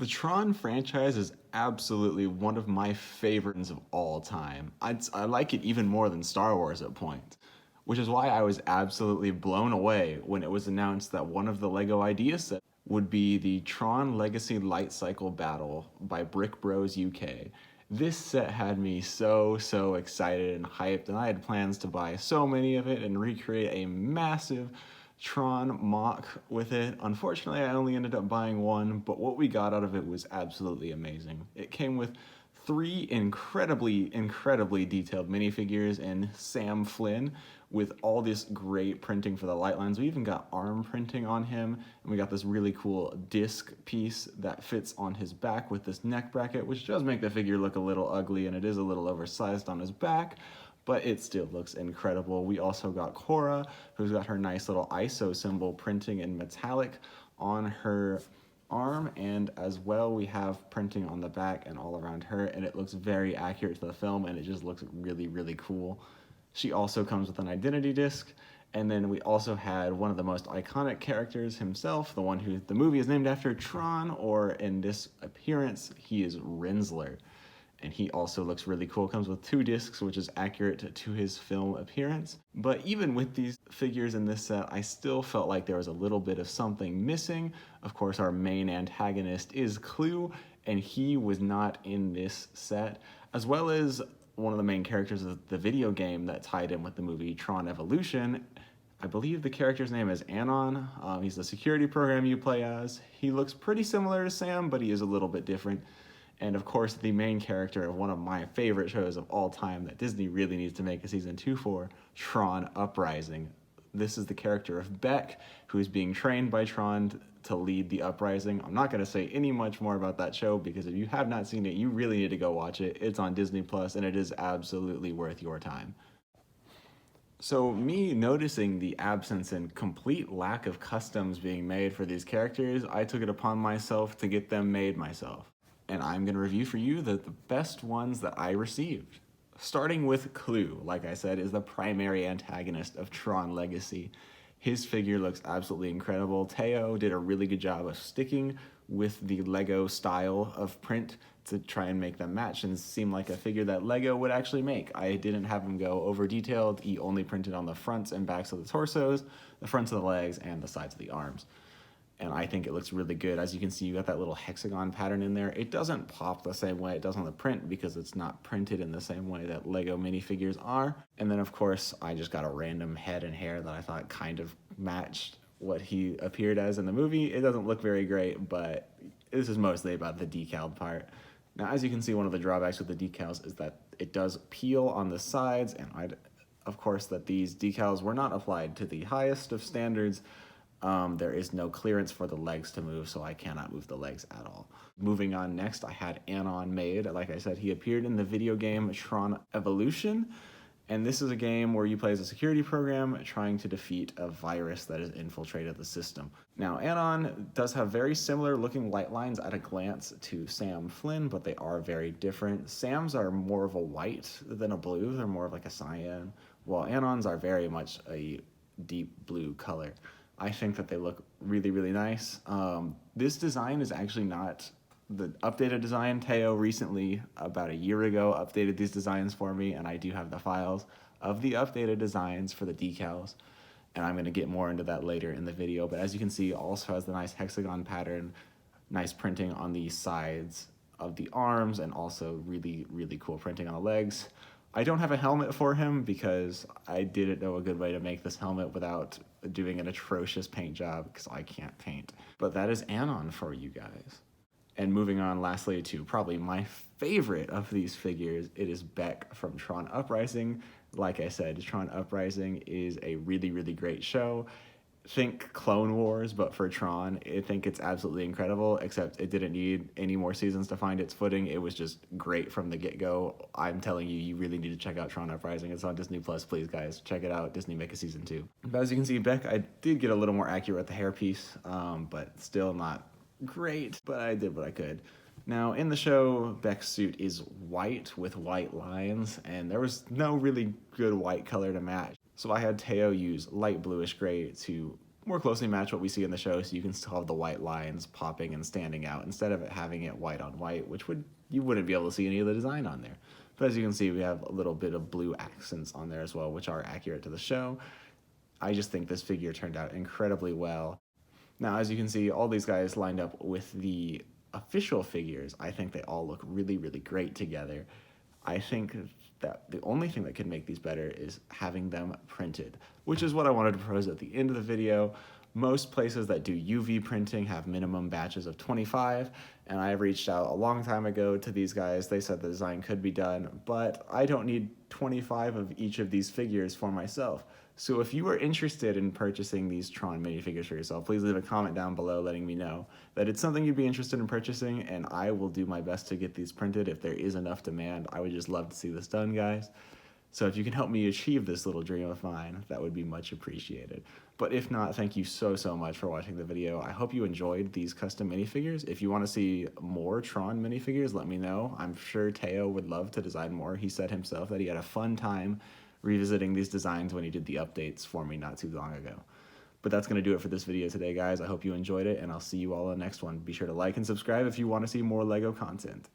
The Tron franchise is absolutely one of my favorites of all time. I like it even more than Star Wars at points, which is why I was absolutely blown away when it was announced that one of the LEGO idea sets would be the Tron Legacy Light Cycle Battle by Brick Bros UK. This set had me so excited and hyped, and I had plans to buy so many of it and recreate a massive Tron mock with it. Unfortunately, I only ended up buying one, but what we got out of it was absolutely amazing. It came with three incredibly detailed minifigures and Sam Flynn with all this great printing for the light lines. We even got arm printing on him, and we got this really cool disc piece that fits on his back with this neck bracket, which does make the figure look a little ugly, and it is a little oversized on his back, but it still looks incredible. We also got Cora, who's got her nice little ISO symbol printing in metallic on her arm, and as well we have printing on the back and all around her, and it looks very accurate to the film, and it just looks really cool. She also comes with an identity disc, and then we also had one of the most iconic characters himself, the one who the movie is named after, Tron, or in this appearance, he is Rinsler. And he also looks really cool. Comes with two discs, which is accurate to his film appearance. But even with these figures in this set, I still felt like there was a little bit of something missing. Of course, our main antagonist is Clue, and he was not in this set, as well as one of the main characters of the video game that tied in with the movie Tron Evolution. I believe the character's name is Anon. He's the security program you play as. He looks pretty similar to Sam, but he is a little bit different. And of course, the main character of one of my favorite shows of all time that Disney really needs to make a season 2 for, Tron Uprising. This is the character of Beck, who is being trained by Tron to lead the Uprising. I'm not going to say any much more about that show, because if you have not seen it, you really need to go watch it. It's on Disney Plus, and it is absolutely worth your time. So me noticing the absence and complete lack of customs being made for these characters, I took it upon myself to get them made myself. And I'm going to review for you the best ones that I received. Starting with Clue, like I said, is the primary antagonist of Tron Legacy. His figure looks absolutely incredible. Tayo did a really good job of sticking with the LEGO style of print to try and make them match and seem like a figure that LEGO would actually make. I didn't have him go over detailed. He only printed on the fronts and backs of the torsos, the fronts of the legs, and the sides of the arms. And I think it looks really good. As you can see, you got that little hexagon pattern in there. It doesn't pop the same way it does on the print because it's not printed in the same way that LEGO minifigures are. And then, of course, I just got a random head and hair that I thought kind of matched what he appeared as in the movie. It doesn't look very great, but this is mostly about the decal part. Now, as you can see, one of the drawbacks with the decals is that it does peel on the sides, and of course, that these decals were not applied to the highest of standards. There is no clearance for the legs to move, so I cannot move the legs at all. Moving on next, I had Anon made. Like I said, he appeared in the video game Tron Evolution, and this is a game where you play as a security program trying to defeat a virus that has infiltrated the system. Now, Anon does have very similar looking light lines at a glance to Sam Flynn, but they are very different. Sam's are more of a white than a blue. They're more of like a cyan, while Anon's are very much a deep blue color. I think that they look really nice. This design is actually not the updated design. Tayo recently, about a year ago, updated these designs for me, and I do have the files of the updated designs for the decals, and I'm going to get more into that later in the video. But as you can see, it also has the nice hexagon pattern, nice printing on the sides of the arms, and also really cool printing on the legs. I don't have a helmet for him because I didn't know a good way to make this helmet without doing an atrocious paint job, because I can't paint. But that is Anon for you guys. And moving on lastly to probably my favorite of these figures, it is Beck from Tron Uprising. Like I said, Tron Uprising is a really great show. Think Clone Wars, but for Tron. I think it's absolutely incredible, except it didn't need any more seasons to find its footing. It was just great from the get-go. I'm telling you, you really need to check out Tron Uprising. It's on Disney Plus, please, guys. Check it out. Disney, make a season 2. But as you can see, Beck, I did get a little more accurate with the hairpiece, but still not great, but I did what I could. Now, in the show, Beck's suit is white with white lines, and there was no really good white color to match. So I had Tayo use light bluish gray to more closely match what we see in the show, so you can still have the white lines popping and standing out instead of it having it white on white, which you wouldn't be able to see any of the design on there. But as you can see, we have a little bit of blue accents on there as well, which are accurate to the show. I just think this figure turned out incredibly well. Now, as you can see, all these guys lined up with the official figures, I think they all look really, really great together. I think that the only thing that could make these better is having them printed, which is what I wanted to propose at the end of the video. Most places that do UV printing have minimum batches of 25, and I reached out a long time ago to these guys. They said the design could be done, but I don't need 25 of each of these figures for myself. So if you are interested in purchasing these Tron minifigures for yourself, please leave a comment down below letting me know that it's something you'd be interested in purchasing, and I will do my best to get these printed if there is enough demand. I would just love to see this done, guys. So if you can help me achieve this little dream of mine, that would be much appreciated. But if not, thank you so much for watching the video. I hope you enjoyed these custom minifigures. If you want to see more Tron minifigures, let me know. I'm sure Tayo would love to design more. He said himself that he had a fun time revisiting these designs when he did the updates for me not too long ago. But that's going to do it for this video today, guys. I hope you enjoyed it, and I'll see you all in the next one. Be sure to like and subscribe if you want to see more LEGO content.